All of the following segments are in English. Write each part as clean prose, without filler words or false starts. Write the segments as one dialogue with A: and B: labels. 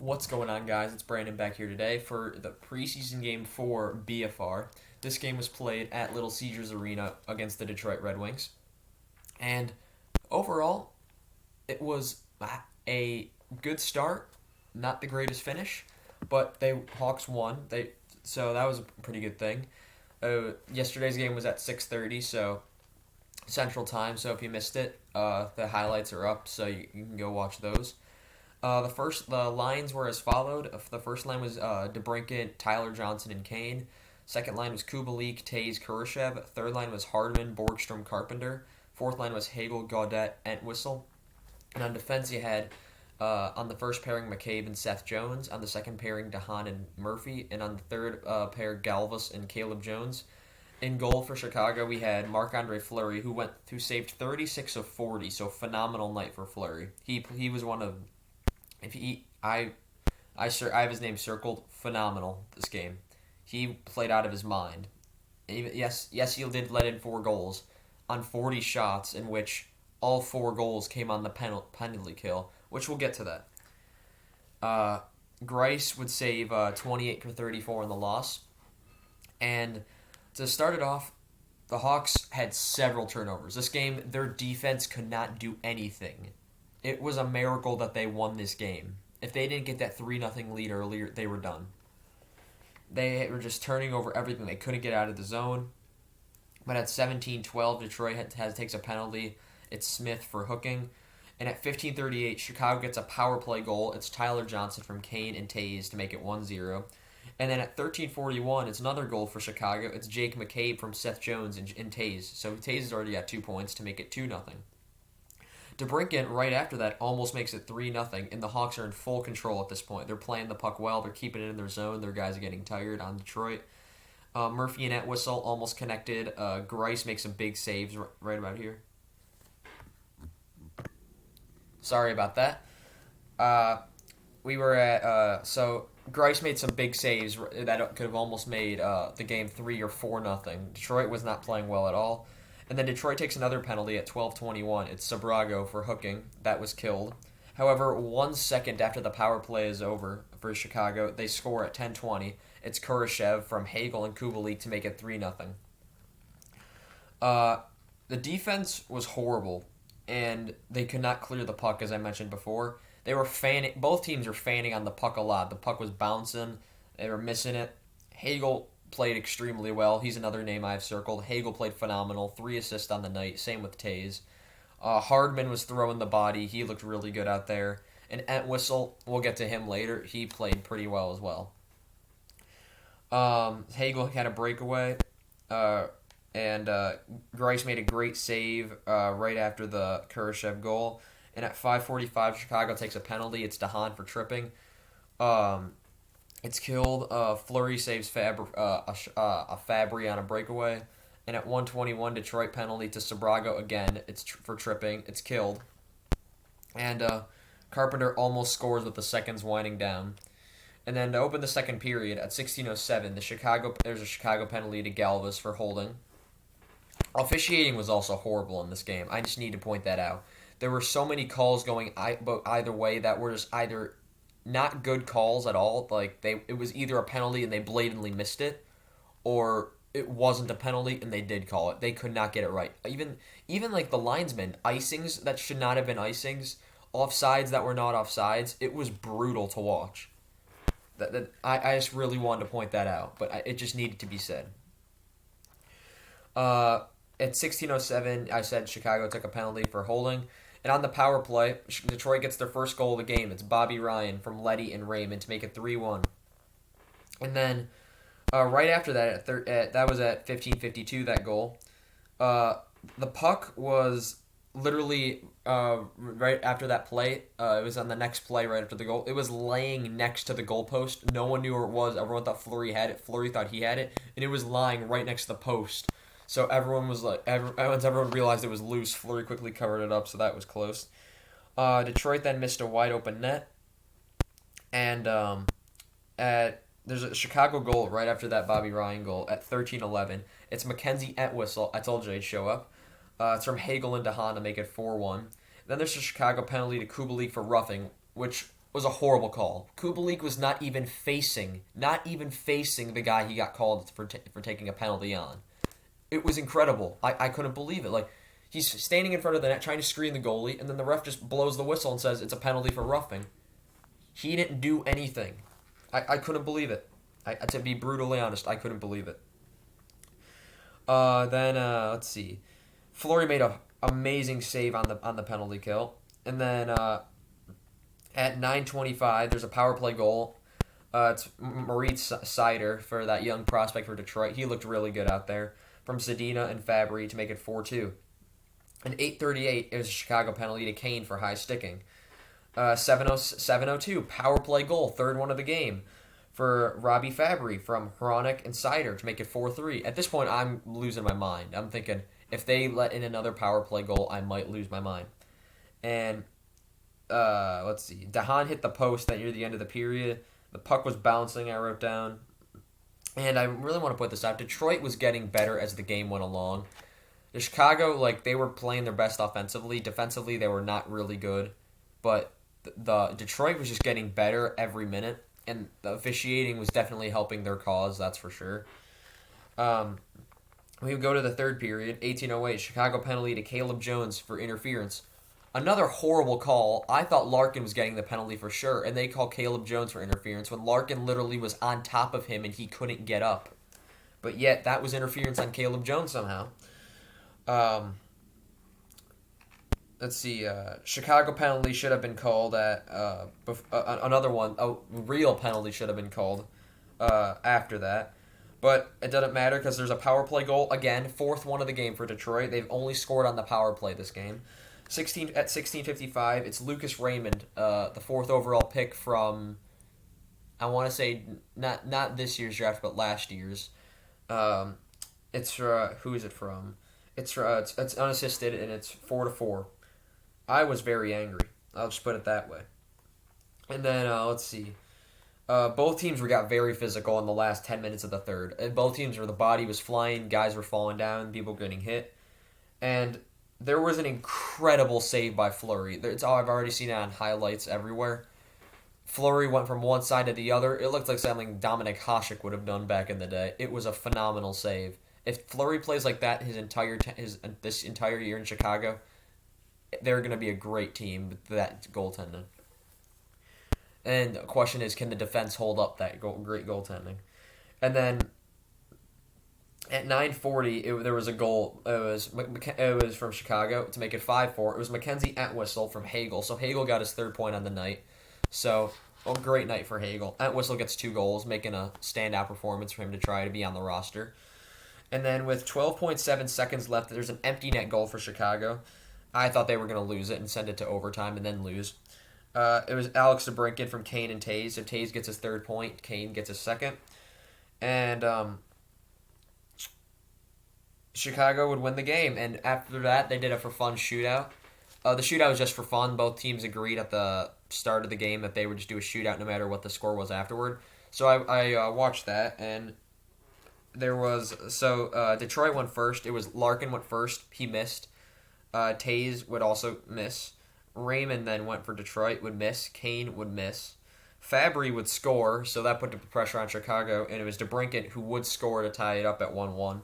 A: What's going on, guys? It's Brandon back here today for the preseason game for BFR. This game was played at Little Caesars Arena against the Detroit Red Wings. And overall, it was a good start, not the greatest finish, but they Hawks won. So that was a pretty good thing. Yesterday's game was at 6:30, so Central Time. So if you missed it, the highlights are up, so you can go watch those. The lines were as followed. The first line was DeBrincat, Tyler Johnson, and Kane. Second line was Kubalik, Tays, Kurashev. Third line was Hardman, Borgstrom, Carpenter. Fourth line was Hagel, Gaudette, Entwistle. And on defense, you had on the first pairing McCabe and Seth Jones. On the second pairing, DeHaan and Murphy. And on the third pair, Galvis and Caleb Jones. In goal for Chicago, we had Marc-Andre Fleury, who saved 36 of 40. So phenomenal night for Fleury. He was one of if he I have his name circled. Phenomenal this game. He played out of his mind. Yes, he did let in 4 goals on 40 shots, in which all 4 goals came on the penalty kill, which we'll get to that. Grice would save 28 for 34 in the loss. And to start it off, the Hawks had several turnovers. This game, their defense could not do anything. It was a miracle that they won this game. If they didn't get that 3-0 lead earlier, they were done. They were just turning over everything. They couldn't get out of the zone. But at 17-12, Detroit takes a penalty. It's Smith for hooking. And at 15:38, Chicago gets a power play goal. It's Tyler Johnson from Kane and Tays to make it 1-0. And then at 13:41, it's another goal for Chicago. It's Jake McCabe from Seth Jones and Tays. So Tays is already at 2 points to make it 2-0. DeBrincat, right after that, almost makes it 3-0, and the Hawks are in full control at this point. They're playing the puck well. They're keeping it in their zone. Their guys are getting tired on Detroit. Murphy and Entwistle almost connected. Grice makes some big saves right about here. Sorry about that. We were at so Grice made some big saves that could have almost made the game 3 or 4-0. Detroit was not playing well at all. And then Detroit takes another penalty at 12:21. It's Sabrago for hooking. That was killed. However, 1 second after the power play is over for Chicago, they score at 10:20. It's Kurashev from Hagel and Kubalik to make it 3-0. The defense was horrible, and they could not clear the puck, as I mentioned before. They were fanning. Both teams were fanning on the puck a lot. The puck was bouncing. They were missing it. Hagel played extremely well. He's another name I've circled. Hagel played phenomenal. 3 assists on the night. Same with Tays. Hardman was throwing the body. He looked really good out there. And Entwistle, we'll get to him later. He played pretty well as well. Hagel had a breakaway. And Grice made a great save right after the Kurashev goal. And at 5:45, Chicago takes a penalty. It's DeHaan for tripping. It's killed. Fleury saves a Fabry on a breakaway. And at 1:21, Detroit penalty to Sabrago again. It's for tripping. It's killed. And Carpenter almost scores with the seconds winding down. And then to open the second period, at 16:07, there's a Chicago penalty to Galvis for holding. Officiating was also horrible in this game. I just need to point that out. There were so many calls going either way that were just either not good calls at all. Like it was either a penalty and they blatantly missed it, or it wasn't a penalty and they did call it. They could not get it right. Even like the linesmen, icings that should not have been icings, offsides that were not offsides. It was brutal to watch. I just really wanted to point that out, but it just needed to be said. At 16:07, I said Chicago took a penalty for holding. And on the power play, Detroit gets their first goal of the game. It's Bobby Ryan from Letty and Raymond to make it 3-1. And then right after that, that was at 15:52, that goal. The puck was literally right after that play. It was on the next play right after the goal. It was laying next to the goalpost. No one knew where it was. Everyone thought Fleury had it. Fleury thought he had it. And it was lying right next to the post. So everyone was like, once everyone realized it was loose, Fleury quickly covered it up, so that was close. Detroit then missed a wide open net, and there's a Chicago goal right after that Bobby Ryan goal at 13:11. It's Mackenzie Entwistle. I told you he'd show up. It's from Hagel and DeHaan to make it 4-1. Then there's a Chicago penalty to Kubalik for roughing, which was a horrible call. Kubalik was not even facing the guy he got called for taking a penalty on. It was incredible. I couldn't believe it. Like, he's standing in front of the net trying to screen the goalie, and then the ref just blows the whistle and says it's a penalty for roughing. He didn't do anything. I couldn't believe it. To be brutally honest, I couldn't believe it. Then let's see. Fleury made a amazing save on the penalty kill, and then at 9:25, there's a power play goal. It's Moritz Seider for that young prospect for Detroit. He looked really good out there from Zadina and Fabry to make it 4-2. And 8:38 is a Chicago penalty to Kane for high sticking. 7:02 power play goal, third one of the game for Robbie Fabry from Hronik and Seider to make it 4-3. At this point, I'm losing my mind. I'm thinking if they let in another power play goal, I might lose my mind. And let's see. Dahan hit the post near the end of the period. The puck was bouncing, I wrote down. And I really want to put this out. Detroit was getting better as the game went along. The Chicago, they were playing their best offensively. Defensively, they were not really good. But the Detroit was just getting better every minute. And the officiating was definitely helping their cause, that's for sure. We go to the third period, 18:08, Chicago penalty to Caleb Jones for interference. Another horrible call. I thought Larkin was getting the penalty for sure, and they call Caleb Jones for interference when Larkin literally was on top of him and he couldn't get up. But yet, that was interference on Caleb Jones somehow. Let's see. Chicago penalty should have been called at another one. A real penalty should have been called after that. But it doesn't matter because there's a power play goal. Again, fourth one of the game for Detroit. They've only scored on the power play this game. At 16:55, it's Lucas Raymond, the fourth overall pick from, I want to say, not this year's draft, but last year's. It's who is it from? It's unassisted, and it's 4-4. I was very angry. I'll just put it that way. And then, let's see. Both teams got very physical in the last 10 minutes of the third. And both teams the body was flying, guys were falling down, people getting hit. And there was an incredible save by Fleury. I've already seen it on highlights everywhere. Fleury went from one side to the other. It looked like something Dominik Hasek would have done back in the day. It was a phenomenal save. If Fleury plays like that this entire year in Chicago, they're going to be a great team with that goaltending. And the question is, can the defense hold up that great goaltending? And then at 9:40, there was a goal. It was from Chicago to make it 5-4. It was Mackenzie Entwistle from Hagel. So Hagel got his third point on the night. So a great night for Hagel. Entwistle gets 2 goals, making a standout performance for him to try to be on the roster. And then with 12.7 seconds left, there's an empty net goal for Chicago. I thought they were going to lose it and send it to overtime and then lose. It was Alex DeBrincat from Kane and Taves. If Taves gets his third point, Kane gets his second. And Chicago would win the game. And after that, they did a for-fun shootout. The shootout was just for fun. Both teams agreed at the start of the game that they would just do a shootout no matter what the score was afterward. So I watched that, and there was... So Detroit went first. It was Larkin went first. He missed. Taves would also miss. Raymond then went for Detroit, would miss. Kane would miss. Fabry would score, so that put the pressure on Chicago, and it was DeBrincat who would score to tie it up at 1-1.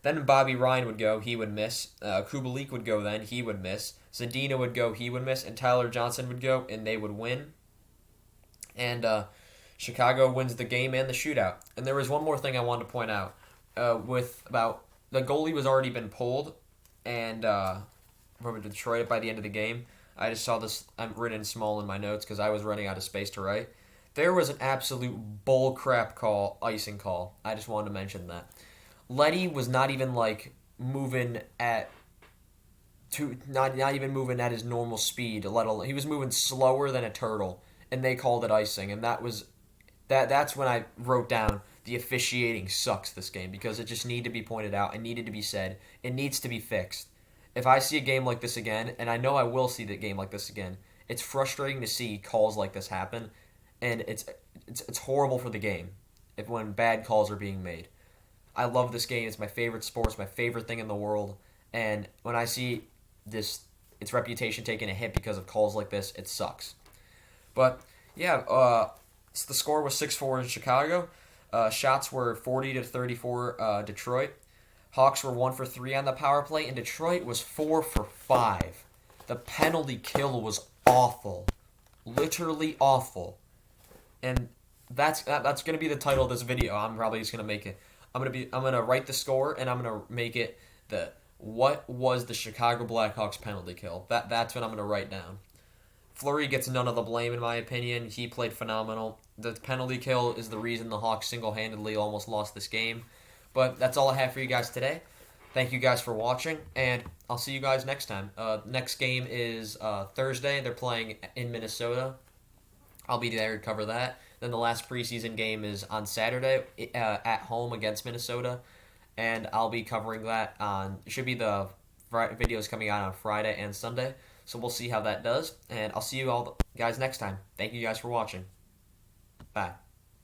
A: Then Bobby Ryan would go, he would miss. Kubalik would go then, he would miss. Zadina would go, he would miss. And Tyler Johnson would go, and they would win. And Chicago wins the game and the shootout. And there was one more thing I wanted to point out. The goalie was already been pulled, and from Detroit by the end of the game. I just saw this written small in my notes because I was running out of space to write. There was an absolute bullcrap icing call. I just wanted to mention that. Letty was not even moving not even moving at his normal speed. Let alone he was moving slower than a turtle, and they called it icing. And that's when I wrote down the officiating sucks this game because it just needed to be pointed out. It needed to be said. It needs to be fixed. If I see a game like this again, and I know I will see the game like this again, it's frustrating to see calls like this happen, and it's horrible for the game when bad calls are being made. I love this game. It's my favorite sport. It's my favorite thing in the world. And when I see its reputation taking a hit because of calls like this, it sucks. But Yeah, so the score was 6-4 in Chicago. Shots were 40 to 34 Detroit. Hawks were 1 for 3 on the power play, and Detroit was 4 for 5. The penalty kill was awful. Literally awful. And that's gonna be the title of this video. I'm probably just gonna make it. I'm gonna write the score and I'm gonna make it the what was the Chicago Blackhawks penalty kill. That's what I'm gonna write down. Fleury gets none of the blame in my opinion. He played phenomenal. The penalty kill is the reason the Hawks single-handedly almost lost this game. But that's all I have for you guys today. Thank you guys for watching, and I'll see you guys next time. Next game is Thursday. They're playing in Minnesota. I'll be there to cover that. Then the last preseason game is on Saturday at home against Minnesota, and I'll be covering that on. It should be the videos coming out on Friday and Sunday. So we'll see how that does, and I'll see you all guys next time. Thank you guys for watching. Bye.